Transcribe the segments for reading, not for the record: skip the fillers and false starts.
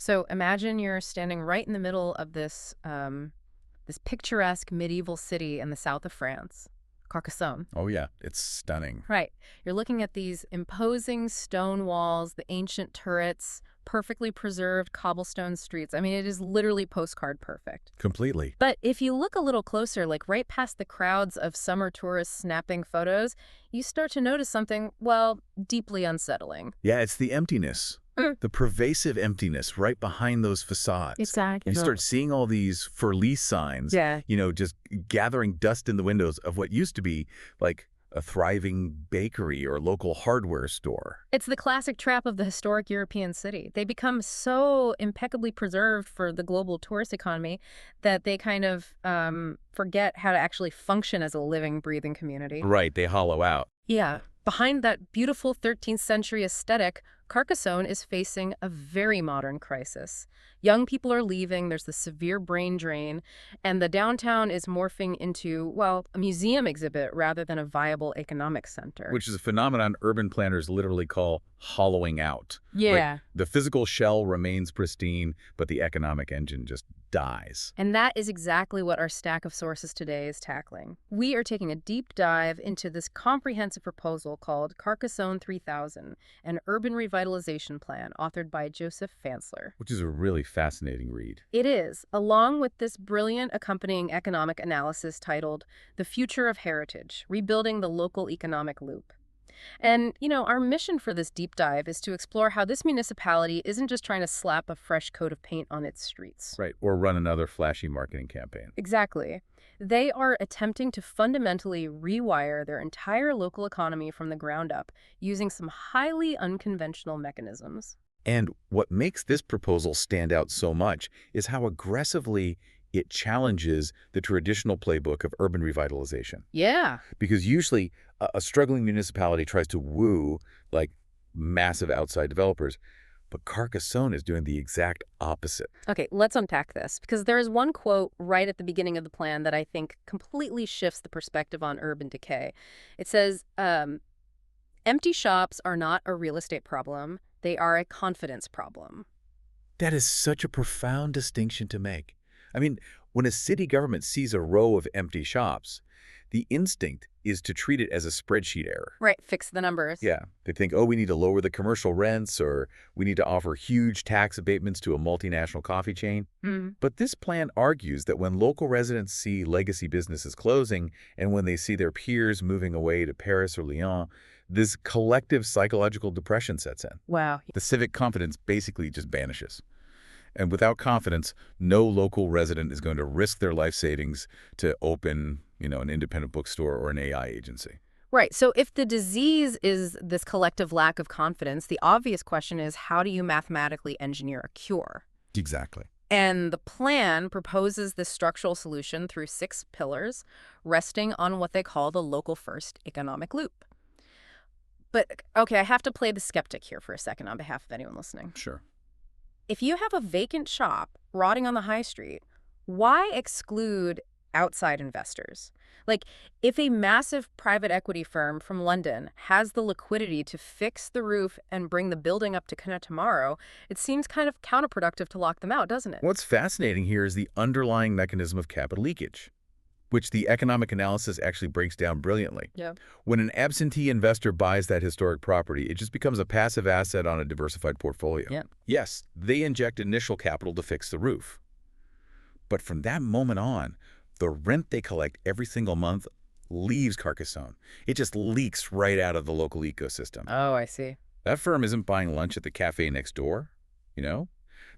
So imagine you're standing right in the middle of this picturesque medieval city in the south of France, Carcassonne. Oh yeah, it's stunning. Right. You're looking at these imposing stone walls, the ancient turrets, perfectly preserved cobblestone streets. I mean, it is literally postcard perfect. Completely. But if you look a little closer, like right past the crowds of summer tourists snapping photos, you start to notice something, well, deeply unsettling. Yeah, it's the emptiness. Mm. The pervasive emptiness right behind those facades. Exactly. You start seeing all these for lease signs, Yeah. just gathering dust in the windows of what used to be like a thriving bakery or local hardware store. It's the classic trap of the historic European city. They become so impeccably preserved for the global tourist economy that they kind of forget how to actually function as a living, breathing community. Right, they hollow out. Yeah. Behind that beautiful 13th century aesthetic, Carcassonne is facing a very modern crisis. Young people are leaving, there's the severe brain drain, and the downtown is morphing into, well, a museum exhibit rather than a viable economic center. Which is a phenomenon urban planners literally call hollowing out. Yeah. The physical shell remains pristine, but the economic engine just dies. And that is exactly what our stack of sources today is tackling. We are taking a deep dive into this comprehensive proposal called Carcassonne 3000, an urban revitalization plan authored by Joseph Fansler. Which is a really fascinating read. It is, along with this brilliant accompanying economic analysis titled The Future of Heritage, Rebuilding the Local Economic Loop. And, our mission for this deep dive is to explore how this municipality isn't just trying to slap a fresh coat of paint on its streets. Right, or run another flashy marketing campaign. Exactly. They are attempting to fundamentally rewire their entire local economy from the ground up using some highly unconventional mechanisms. And what makes this proposal stand out so much is how aggressively it challenges the traditional playbook of urban revitalization. Yeah. Because usually a struggling municipality tries to woo like massive outside developers, but Carcassonne is doing the exact opposite. Okay, let's unpack this, because there is one quote right at the beginning of the plan that I think completely shifts the perspective on urban decay. It says, empty shops are not a real estate problem. They are a confidence problem. That is such a profound distinction to make. I mean, when a city government sees a row of empty shops, the instinct is to treat it as a spreadsheet error. Right, fix the numbers. Yeah, they think, oh, we need to lower the commercial rents, or we need to offer huge tax abatements to a multinational coffee chain. But this plan argues that when local residents see legacy businesses closing and when they see their peers moving away to Paris or Lyon, this collective psychological depression sets in. Wow. The civic confidence basically just vanishes. And without confidence, no local resident is going to risk their life savings to open, an independent bookstore or an AI agency. Right. So if the disease is this collective lack of confidence, the obvious question is, how do you mathematically engineer a cure? Exactly. And the plan proposes this structural solution through 6 pillars, resting on what they call the local first economic loop. But, okay, I have to play the skeptic here for a second on behalf of anyone listening. Sure. If you have a vacant shop rotting on the high street, why exclude outside investors? Like, if a massive private equity firm from London has the liquidity to fix the roof and bring the building up to kind of tomorrow, it seems kind of counterproductive to lock them out, doesn't it? What's fascinating here is the underlying mechanism of capital leakage, which the economic analysis actually breaks down brilliantly. Yeah. When an absentee investor buys that historic property, it just becomes a passive asset on a diversified portfolio. Yeah. Yes, they inject initial capital to fix the roof. But from that moment on, the rent they collect every single month leaves Carcassonne. It just leaks right out of the local ecosystem. Oh, I see. That firm isn't buying lunch at the cafe next door,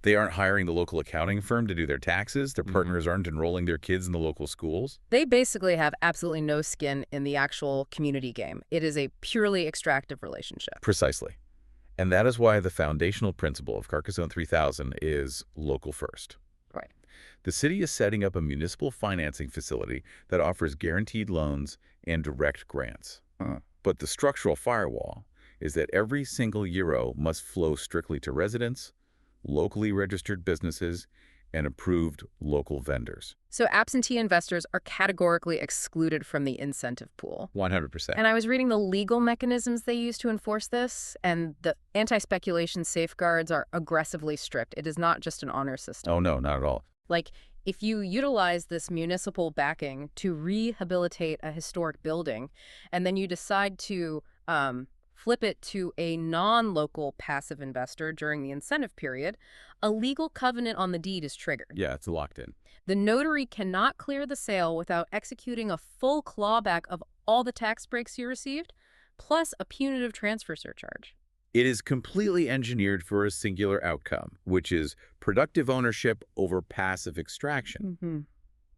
They aren't hiring the local accounting firm to do their taxes. Their partners aren't enrolling their kids in the local schools. They basically have absolutely no skin in the actual community game. It is a purely extractive relationship. Precisely. And that is why the foundational principle of Carcassonne 3000 is local first. Right. The city is setting up a municipal financing facility that offers guaranteed loans and direct grants. But the structural firewall is that every single euro must flow strictly to residents, locally registered businesses, and approved local vendors. So absentee investors are categorically excluded from the incentive pool. 100%. And I was reading the legal mechanisms they use to enforce this, and the anti-speculation safeguards are aggressively strict. It is not just an honor system. Oh, no, not at all. Like, if you utilize this municipal backing to rehabilitate a historic building, and then you decide to flip it to a non-local passive investor during the incentive period, a legal covenant on the deed is triggered. Yeah, it's locked in. The notary cannot clear the sale without executing a full clawback of all the tax breaks you received, plus a punitive transfer surcharge. It is completely engineered for a singular outcome, which is productive ownership over passive extraction.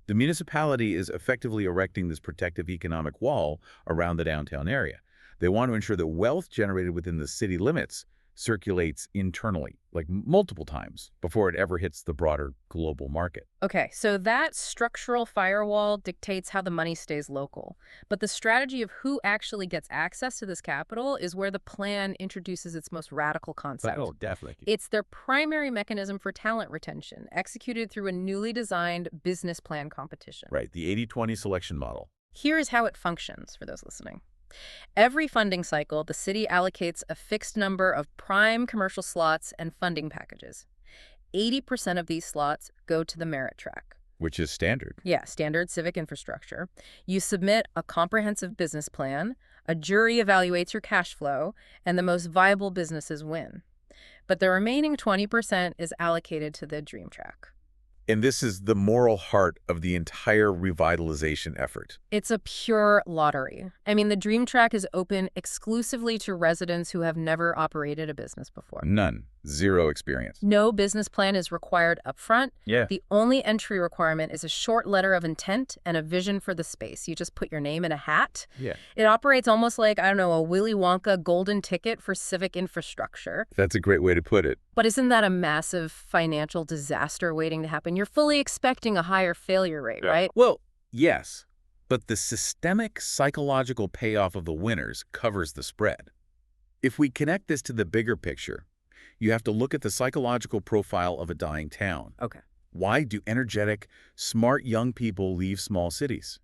The municipality is effectively erecting this protective economic wall around the downtown area. They want to ensure that wealth generated within the city limits circulates internally, like multiple times, before it ever hits the broader global market. Okay, so that structural firewall dictates how the money stays local. But the strategy of who actually gets access to this capital is where the plan introduces its most radical concept. Oh, definitely. It's their primary mechanism for talent retention, executed through a newly designed business plan competition. Right, the 80-20 selection model. Here's how it functions for those listening. Every funding cycle, the city allocates a fixed number of prime commercial slots and funding packages. 80% of these slots go to the merit track. Which is standard. Yeah, standard civic infrastructure. You submit a comprehensive business plan, a jury evaluates your cash flow, and the most viable businesses win. But the remaining 20% is allocated to the dream track. And this is the moral heart of the entire revitalization effort. It's a pure lottery. I mean, the dream track is open exclusively to residents who have never operated a business before. None. Zero experience. No business plan is required up front. Yeah. The only entry requirement is a short letter of intent and a vision for the space. You just put your name in a hat. Yeah. It operates almost like, I don't know, a Willy Wonka golden ticket for civic infrastructure. That's a great way to put it. But isn't that a massive financial disaster waiting to happen? You're fully expecting a higher failure rate, right? Well, yes. But the systemic psychological payoff of the winners covers the spread. If we connect this to the bigger picture, you have to look at the psychological profile of a dying town. Okay. Why do energetic, smart young people leave small cities?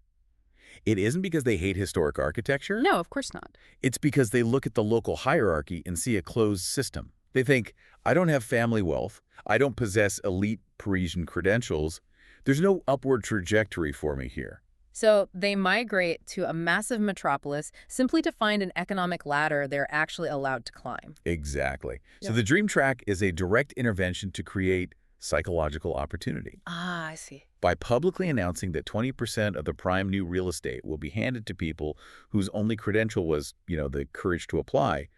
It isn't because they hate historic architecture. No, of course not. It's because they look at the local hierarchy and see a closed system. They think, I don't have family wealth. I don't possess elite Parisian credentials. There's no upward trajectory for me here. So they migrate to a massive metropolis simply to find an economic ladder they're actually allowed to climb. Exactly. Yeah. So the dream track is a direct intervention to create psychological opportunity. Ah, I see. By publicly announcing that 20% of the prime new real estate will be handed to people whose only credential was, the courage to apply,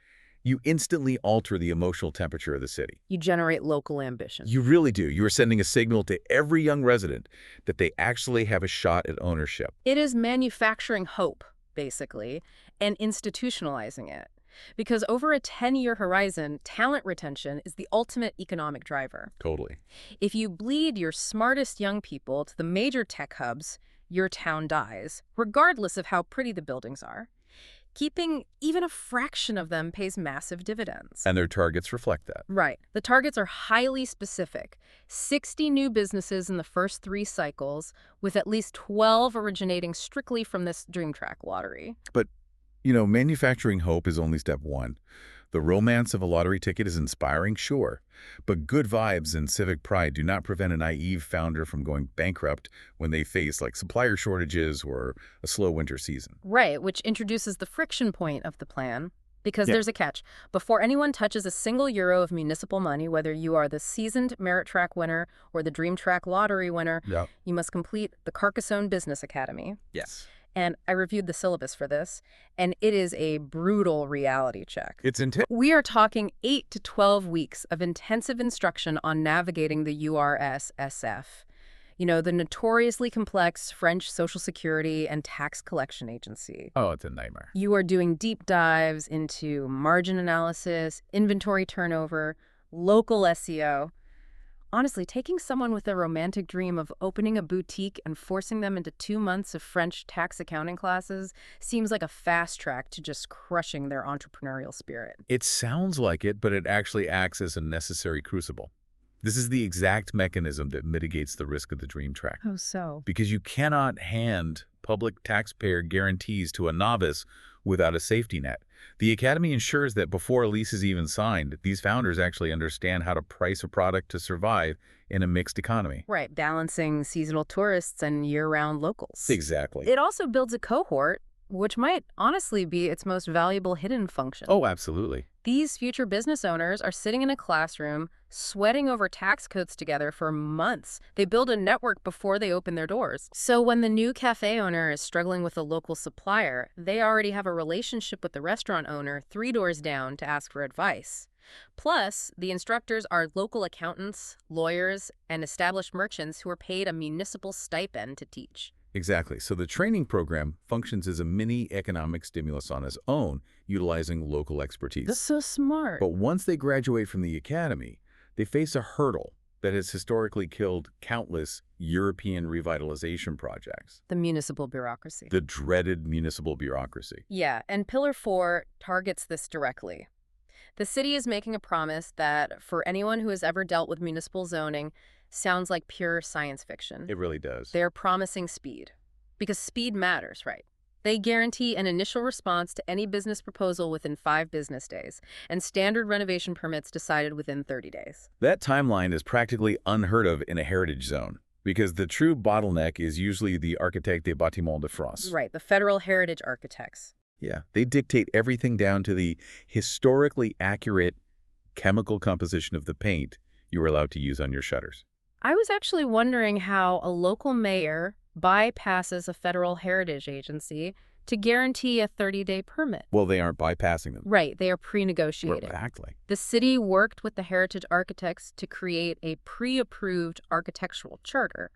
you instantly alter the emotional temperature of the city. You generate local ambition. You really do. You are sending a signal to every young resident that they actually have a shot at ownership. It is manufacturing hope, basically, and institutionalizing it. Because over a 10-year horizon, talent retention is the ultimate economic driver. Totally. If you bleed your smartest young people to the major tech hubs, your town dies, regardless of how pretty the buildings are. Keeping even a fraction of them pays massive dividends. And their targets reflect that. Right. The targets are highly specific. 60 new businesses in the first 3 cycles, with at least 12 originating strictly from this Dream Track lottery. But, manufacturing hope is only step one. The romance of a lottery ticket is inspiring, sure. But good vibes and civic pride do not prevent a naive founder from going bankrupt when they face supplier shortages or a slow winter season. Right, which introduces the friction point of the plan. Because there's a catch. Before anyone touches a single euro of municipal money, whether you are the seasoned Merit Track winner or the Dream Track lottery winner, you must complete the Carcassonne Business Academy. Yes. And I reviewed the syllabus for this, and it is a brutal reality check. It's intense. We are talking 8 to 12 weeks of intensive instruction on navigating the URSSF. The notoriously complex French Social Security and tax collection agency. Oh, it's a nightmare. You are doing deep dives into margin analysis, inventory turnover, local SEO. Honestly, taking someone with a romantic dream of opening a boutique and forcing them into 2 months of French tax accounting classes seems like a fast track to just crushing their entrepreneurial spirit. It sounds like it, but it actually acts as a necessary crucible. This is the exact mechanism that mitigates the risk of the dream track. Oh, so. Because you cannot hand public taxpayer guarantees to a novice without a safety net. The Academy ensures that before a lease is even signed, these founders actually understand how to price a product to survive in a mixed economy. Right, balancing seasonal tourists and year-round locals. Exactly. It also builds a cohort, which might honestly be its most valuable hidden function. Oh, absolutely. These future business owners are sitting in a classroom, sweating over tax codes together for months. They build a network before they open their doors. So when the new cafe owner is struggling with a local supplier, they already have a relationship with the restaurant owner 3 doors down to ask for advice. Plus, the instructors are local accountants, lawyers, and established merchants who are paid a municipal stipend to teach. Exactly. So the training program functions as a mini economic stimulus on its own, utilizing local expertise. That's so smart. But once they graduate from the academy, they face a hurdle that has historically killed countless European revitalization projects. The municipal bureaucracy. The dreaded municipal bureaucracy. Yeah, and Pillar 4 targets this directly. The city is making a promise that for anyone who has ever dealt with municipal zoning, sounds like pure science fiction. It really does. They're promising speed. Because speed matters, right? They guarantee an initial response to any business proposal within 5 business days, and standard renovation permits decided within 30 days. That timeline is practically unheard of in a heritage zone, because the true bottleneck is usually the Architecte des Bâtiments de France. Right, the federal heritage architects. Yeah, they dictate everything down to the historically accurate chemical composition of the paint you are allowed to use on your shutters. I was actually wondering how a local mayor bypasses a federal heritage agency to guarantee a 30-day permit. Well, they aren't bypassing them. Right, they are pre-negotiated. Exactly. The city worked with the heritage architects to create a pre-approved architectural charter.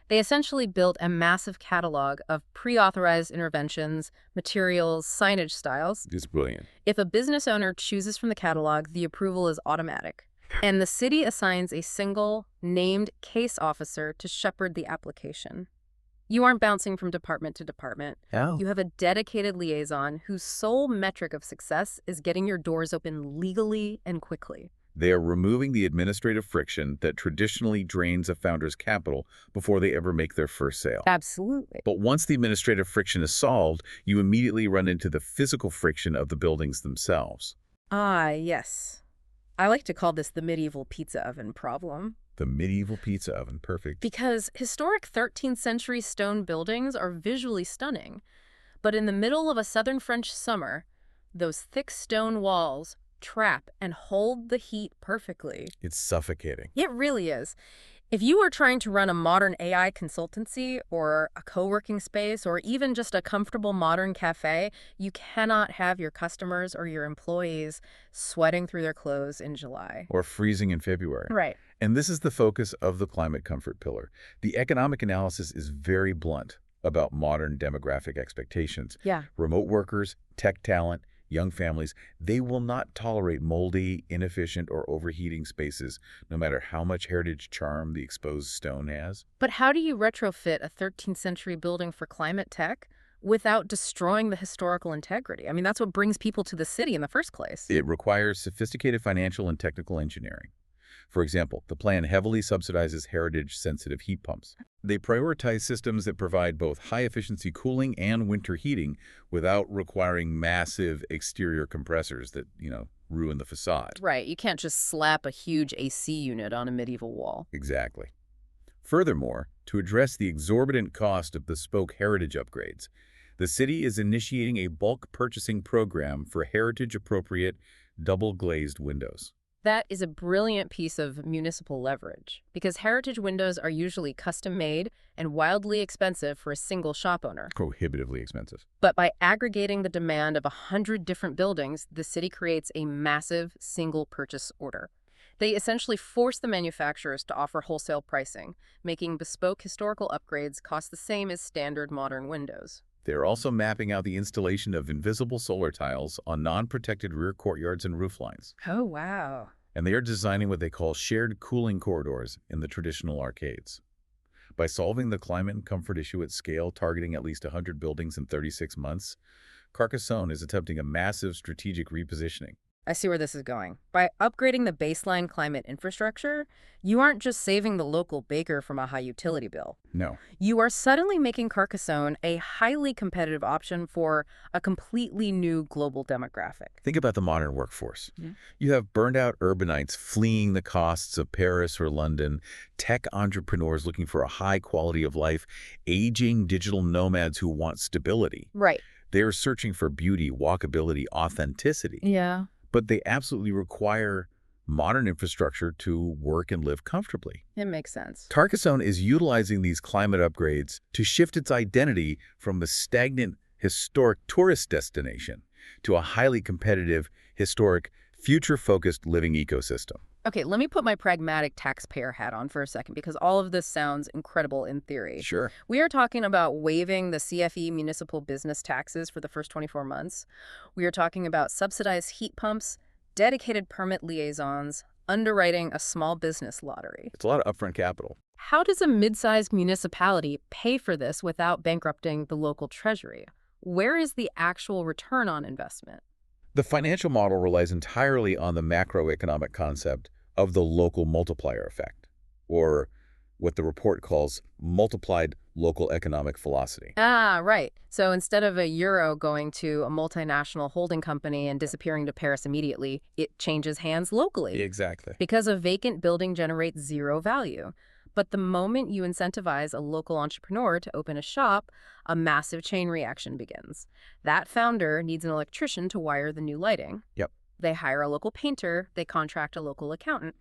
They essentially built a massive catalog of pre-authorized interventions, materials, signage styles. It's brilliant. If a business owner chooses from the catalog, the approval is automatic. And the city assigns a single, named case officer to shepherd the application. You aren't bouncing from department to department. Oh. You have a dedicated liaison whose sole metric of success is getting your doors open legally and quickly. They are removing the administrative friction that traditionally drains a founder's capital before they ever make their first sale. Absolutely. But once the administrative friction is solved, you immediately run into the physical friction of the buildings themselves. Ah, yes. I like to call this the medieval pizza oven problem. The medieval pizza oven, perfect. Because historic 13th century stone buildings are visually stunning. But in the middle of a southern French summer, those thick stone walls trap and hold the heat perfectly. It's suffocating. It really is. If you are trying to run a modern AI consultancy or a co-working space or even just a comfortable modern cafe, you cannot have your customers or your employees sweating through their clothes in July. Or freezing in February. Right. And this is the focus of the climate comfort pillar. The economic analysis is very blunt about modern demographic expectations. Yeah. Remote workers, tech talent, young families, they will not tolerate moldy, inefficient, or overheating spaces, no matter how much heritage charm the exposed stone has. But how do you retrofit a 13th century building for climate tech without destroying the historical integrity? I mean, that's what brings people to the city in the first place. It requires sophisticated financial and technical engineering. For example, the plan heavily subsidizes heritage-sensitive heat pumps. They prioritize systems that provide both high-efficiency cooling and winter heating without requiring massive exterior compressors that, ruin the facade. Right. You can't just slap a huge AC unit on a medieval wall. Exactly. Furthermore, to address the exorbitant cost of bespoke heritage upgrades, the city is initiating a bulk purchasing program for heritage-appropriate double-glazed windows. That is a brilliant piece of municipal leverage, because heritage windows are usually custom-made and wildly expensive for a single shop owner. Prohibitively expensive. But by aggregating the demand of 100 different buildings, the city creates a massive single purchase order. They essentially force the manufacturers to offer wholesale pricing, making bespoke historical upgrades cost the same as standard modern windows. They're also mapping out the installation of invisible solar tiles on non-protected rear courtyards and rooflines. Oh, wow. And they are designing what they call shared cooling corridors in the traditional arcades. By solving the climate and comfort issue at scale, targeting at least 100 buildings in 36 months, Carcassonne is attempting a massive strategic repositioning. I see where this is going. By upgrading the baseline climate infrastructure, you aren't just saving the local baker from a high utility bill. No. You are suddenly making Carcassonne a highly competitive option for a completely new global demographic. Think about the modern workforce. Yeah. You have burned-out urbanites fleeing the costs of Paris or London, tech entrepreneurs looking for a high quality of life, aging digital nomads who want stability. Right. They're searching for beauty, walkability, authenticity. Yeah. But they absolutely require modern infrastructure to work and live comfortably. It makes sense. Carcassonne is utilizing these climate upgrades to shift its identity from a stagnant, historic tourist destination to a highly competitive, historic, future-focused living ecosystem. Okay, let me put my pragmatic taxpayer hat on for a second because all of this sounds incredible in theory. Sure. We are talking about waiving the CFE municipal business taxes for the first 24 months. We are talking about subsidized heat pumps, dedicated permit liaisons, underwriting a small business lottery. It's a lot of upfront capital. How does a mid-sized municipality pay for this without bankrupting the local treasury? Where is the actual return on investment? The financial model relies entirely on the macroeconomic concept of the local multiplier effect, or what the report calls multiplied local economic velocity. Ah, right. So instead of a euro going to a multinational holding company and disappearing to Paris immediately, it changes hands locally. Exactly. Because a vacant building generates zero value. But the moment you incentivize a local entrepreneur to open a shop, a massive chain reaction begins. That founder needs an electrician to wire the new lighting. Yep. They hire a local painter, they contract a local accountant.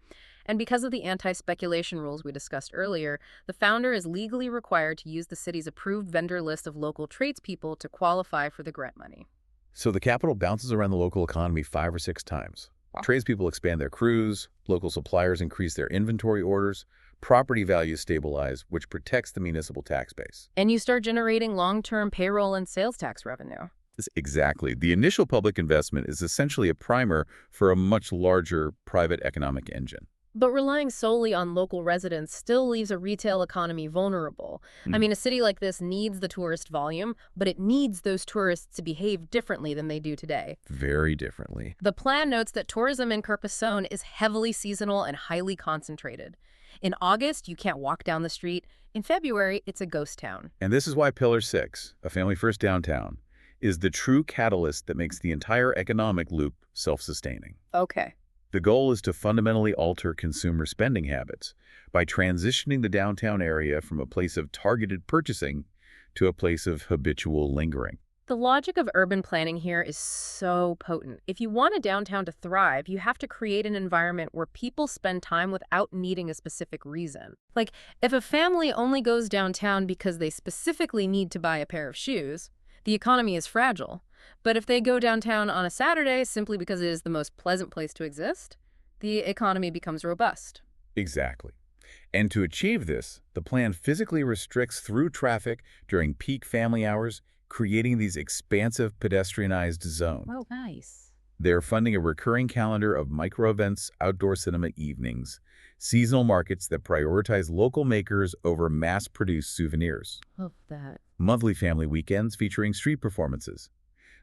And because of the anti-speculation rules we discussed earlier, the founder is legally required to use the city's approved vendor list of local tradespeople to qualify for the grant money. So the capital bounces around the local economy 5 or 6 times. Wow. Tradespeople expand their crews, local suppliers increase their inventory orders, property values stabilize, which protects the municipal tax base. And you start generating long-term payroll and sales tax revenue. Exactly. The initial public investment is essentially a primer for a much larger private economic engine. But relying solely on local residents still leaves a retail economy vulnerable. I mean, a city like this needs the tourist volume, but it needs those tourists to behave differently than they do today. Very differently. The plan notes that tourism in Carcassonne is heavily seasonal and highly concentrated. In August, you can't walk down the street. In February, it's a ghost town. And this is why Pillar 6, a family-first downtown, is the true catalyst that makes the entire economic loop self-sustaining. Okay. The goal is to fundamentally alter consumer spending habits by transitioning the downtown area from a place of targeted purchasing to a place of habitual lingering. The logic of urban planning here is so potent. If you want a downtown to thrive, you have to create an environment where people spend time without needing a specific reason. Like, if a family only goes downtown because they specifically need to buy a pair of shoes, the economy is fragile. But if they go downtown on a Saturday simply because it is the most pleasant place to exist, the economy becomes robust. Exactly. And to achieve this, the plan physically restricts through traffic during peak family hours, creating these expansive pedestrianized zones. Oh, nice. They're funding a recurring calendar of micro-events, outdoor cinema evenings, seasonal markets that prioritize local makers over mass-produced souvenirs, Love that. monthly family weekends featuring street performances.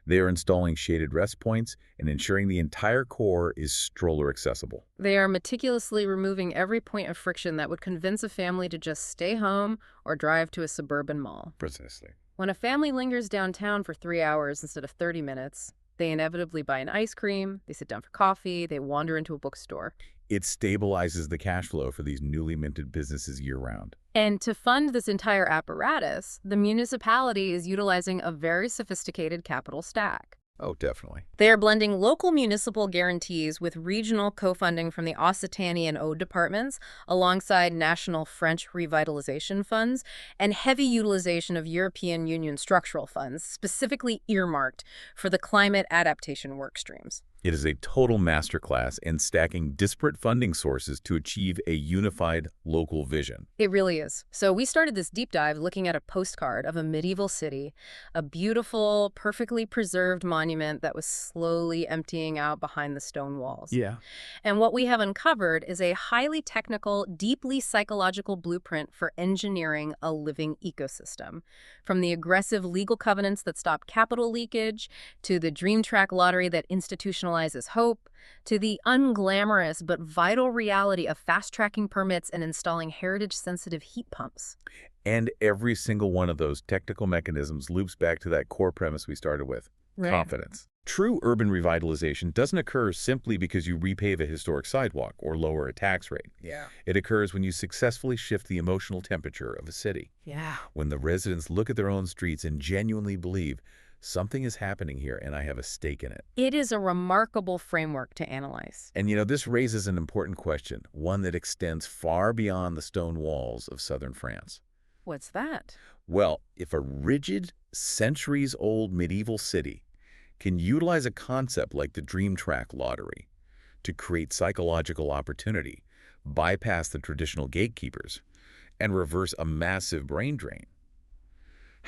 They are installing shaded rest points and ensuring the entire core is stroller accessible. They are meticulously removing every point of friction that would convince a family to just stay home or drive to a suburban mall. Precisely. When a family lingers downtown for 3 hours instead of 30 minutes, they inevitably buy an ice cream, they sit down for coffee, they wander into a bookstore. It stabilizes the cash flow for these newly minted businesses year-round. And to fund this entire apparatus, the municipality is utilizing a very sophisticated capital stack. Oh, definitely. They are blending local municipal guarantees with regional co-funding from the Occitanie and Aude departments, alongside national French revitalization funds, and heavy utilization of European Union structural funds, specifically earmarked for the climate adaptation work streams. It is a total masterclass in stacking disparate funding sources to achieve a unified local vision. It really is. So we started this deep dive looking at a postcard of a medieval city, a beautiful, perfectly preserved monument that was slowly emptying out behind the stone walls. Yeah. And what we have uncovered is a highly technical, deeply psychological blueprint for engineering a living ecosystem. From the aggressive legal covenants that stop capital leakage, to the dream track lottery that institutionalizes rationalizes hope, to the unglamorous but vital reality of fast-tracking permits and installing heritage-sensitive heat pumps. And every single one of those technical mechanisms loops back to that core premise we started with, Right. confidence. True urban revitalization doesn't occur simply because you repave a historic sidewalk or lower a tax rate. Yeah. It occurs when you successfully shift the emotional temperature of a city. Yeah. When the residents look at their own streets and genuinely believe something is happening here and I have a stake in it. It is a remarkable framework to analyze. And this raises an important question, one that extends far beyond the stone walls of southern France. What's that? Well, if a rigid, centuries-old medieval city can utilize a concept like the dream track lottery to create psychological opportunity, bypass the traditional gatekeepers, and reverse a massive brain drain,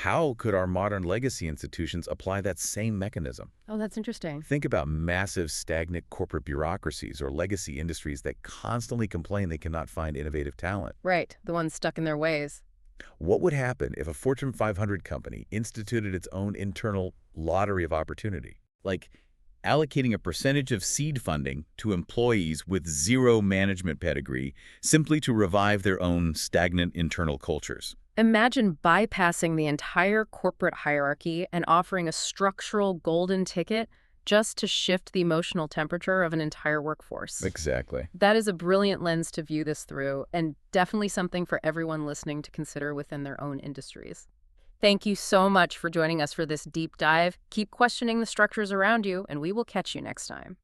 how could our modern legacy institutions apply that same mechanism? Oh, that's interesting. Think about massive, stagnant corporate bureaucracies or legacy industries that constantly complain they cannot find innovative talent. Right, the ones stuck in their ways. What would happen if a Fortune 500 company instituted its own internal lottery of opportunity? Like allocating a percentage of seed funding to employees with zero management pedigree simply to revive their own stagnant internal cultures. Imagine bypassing the entire corporate hierarchy and offering a structural golden ticket just to shift the emotional temperature of an entire workforce. Exactly. That is a brilliant lens to view this through, and definitely something for everyone listening to consider within their own industries. Thank you so much for joining us for this deep dive. Keep questioning the structures around you, and we will catch you next time.